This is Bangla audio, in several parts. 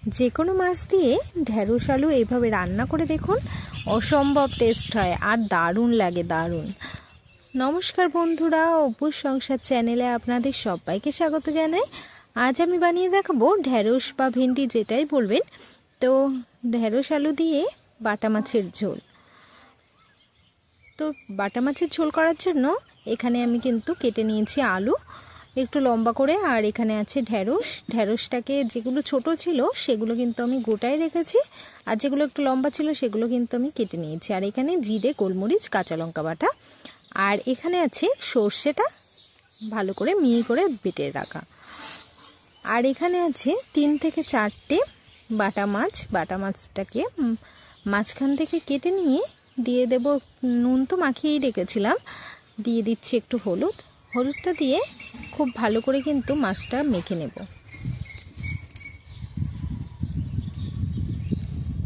যে কোনো মাছ দিয়ে ঢেঁড়স আলু এইভাবে রান্না করে দেখুন, অসম্ভব টেস্ট হয় আর দারুণ লাগে, দারুণ। নমস্কার বন্ধুরা, অপুর সংসার চ্যানেলে আপনাদের সবাইকে স্বাগত জানাই। আজ আমি বানিয়ে দেখাবো ঢেঁড়স বা ভেন্ডি যেটাই বলবেন, তো ঢেঁড়স আলু দিয়ে বাটা মাছের ঝোল। তো বাটা মাছের ঝোল করার জন্য এখানে আমি কিন্তু কেটে নিয়েছি আলু একটু লম্বা করে, আর এখানে আছে ঢেঁড়সটাকে যেগুলো ছোট ছিল সেগুলো কিন্তু আমি গোটায় রেখেছি, আর যেগুলো একটু লম্বা ছিল সেগুলো কিন্তু আমি কেটে নিয়েছি। আর এখানে জিরে, গোলমরিচ, কাঁচা লঙ্কা বাটা, আর এখানে আছে সর্ষেটা ভালো করে মিহি করে বেটে রাখা, আর এখানে আছে 3 থেকে 4টে বাটা মাছ। বাটা মাছটাকে মাঝখান থেকে কেটে নিয়ে দিয়ে দেব, নুন তো মাখিয়েই রেখেছিলাম, দিয়ে দিচ্ছি একটু হলুদটা দিয়ে খুব ভালো করে কিন্তু মাছটা মেখে নেব।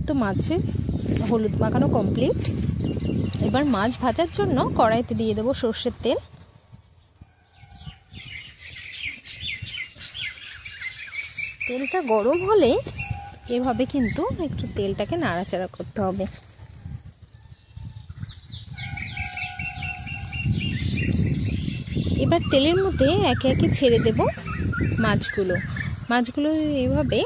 তো মাছে হলুদ মাখানো কমপ্লিট। এবার মাছ ভাজার জন্য কড়াইতে দিয়ে দেব সর্ষের তেল। তেলটা গরম হলে এভাবে কিন্তু একটু তেলটাকে নাড়াচাড়া করতে হবে। এবার তেলের মধ্যে একে একে ছেড়ে দেব মাছগুলো এইভাবে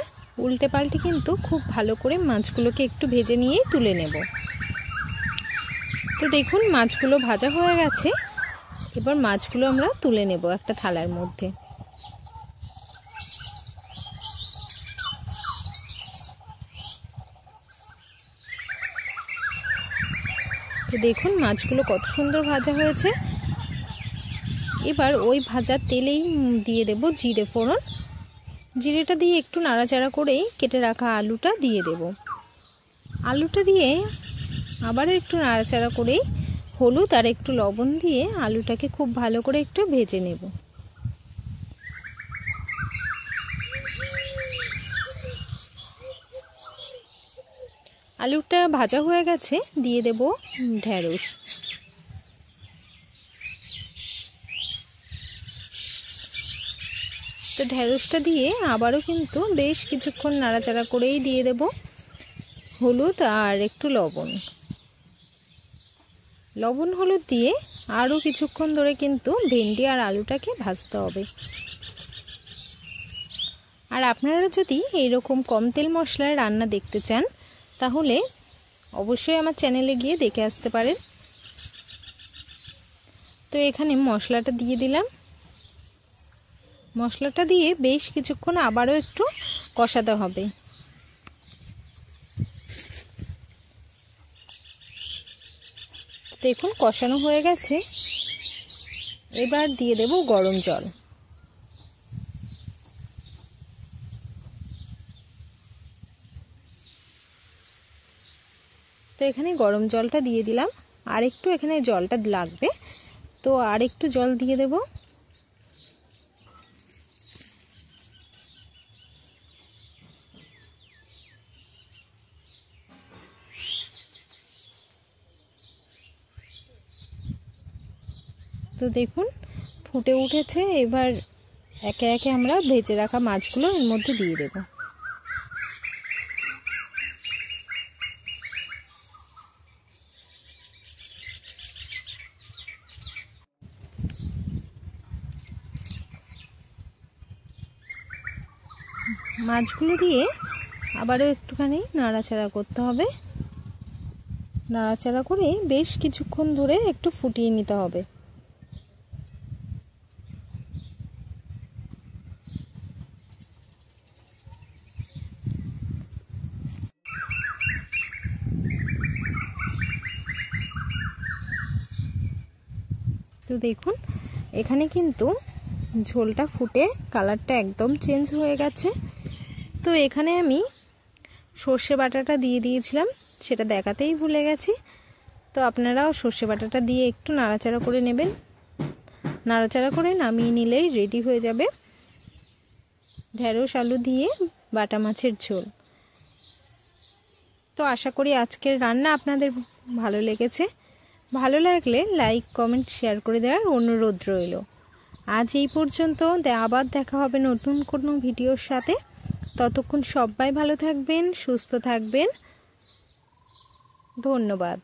উল্টে পাল্টে কিন্তু খুব ভালো করে মাছগুলোকে একটু ভেজে নিয়েই তুলে নেব। তো দেখুন মাছগুলো ভাজা হয়ে গেছে, এবার মাছগুলো আমরা তুলে নেব একটা থালার মধ্যে। তো দেখুন মাছগুলো কত সুন্দর ভাজা হয়েছে। এবার ওই ভাজার তেলেই দিয়ে দেব জিরে ফোড়ন। জিরেটা দিয়ে একটু নাড়াচাড়া করেই কেটে রাখা আলুটা দিয়ে দেব। আলুটা দিয়ে আবারও একটু নাড়াচাড়া করেই হলুদ আর একটু লবণ দিয়ে আলুটাকে খুব ভালো করে একটু ভেজে নেব। আলুটা ভাজা হয়ে গেছে, দিয়ে দেব ঢেঁড়স। তো ঢেঁড়সটা দিয়ে আবারও কিন্তু বেশ কিছুক্ষণ নাড়াচাড়া করেই দিয়ে দেব হলুদ আর একটু লবণ হলুদ দিয়ে আরও কিছুক্ষণ ধরে কিন্তু ভেন্ডি আর আলুটাকে ভাজতে হবে। আর আপনারা যদি এইরকম কম তেল মশলায় রান্না দেখতে চান তাহলে অবশ্যই আমার চ্যানেলে গিয়ে দেখে আসতে পারেন। তো এখানে মশলাটা দিয়ে দিলাম। মশলাটা দিয়ে বেশ কিছুক্ষণ আবারও একটু কষাতে হবে। দেখুন কষানো হয়ে গেছে, এবার দিয়ে দেব গরম জল। তো এখানে গরম জলটা দিয়ে দিলাম, আর একটু এখানে জলটা লাগবে, তো আর একটু জল দিয়ে দেব। তো দেখুন ফুটে উঠেছে, এবার একে একে আমরা ভেজে রাখা মাছগুলো এর মধ্যে দিয়ে দেব। মাছগুলো দিয়ে আবারও একটুখানি নাড়াচাড়া করতে হবে। নাড়াচাড়া করে বেশ কিছুক্ষণ ধরে একটু ফুটিয়ে নিতে হবে। তো দেখুন এখানে কিন্তু ঝোলটা ফুটে কালারটা একদম চেঞ্জ হয়ে গেছে। তো এখানে আমি সর্ষে বাটাটা দিয়ে দিয়েছিলাম, সেটা দেখাতেই ভুলে গেছি। তো আপনারাও সর্ষে বাটাটা দিয়ে একটু নাড়াচাড়া করে নেবেন। নাড়াচাড়া করে নামিয়ে নিলেই রেডি হয়ে যাবে ঢেঁড়স আলু দিয়ে বাটা মাছের ঝোল। তো আশা করি আজকের রান্না আপনাদের ভালো লেগেছে। ভালো লাগলে লাইক, কমেন্ট, শেয়ার করে দেওয়ার অনুরোধ রইল। আজ এই পর্যন্ত, আবার দেখা হবে নতুন কোনো ভিডিওর সাথে। ততক্ষণ সবাই ভালো থাকবেন, সুস্থ থাকবেন। ধন্যবাদ।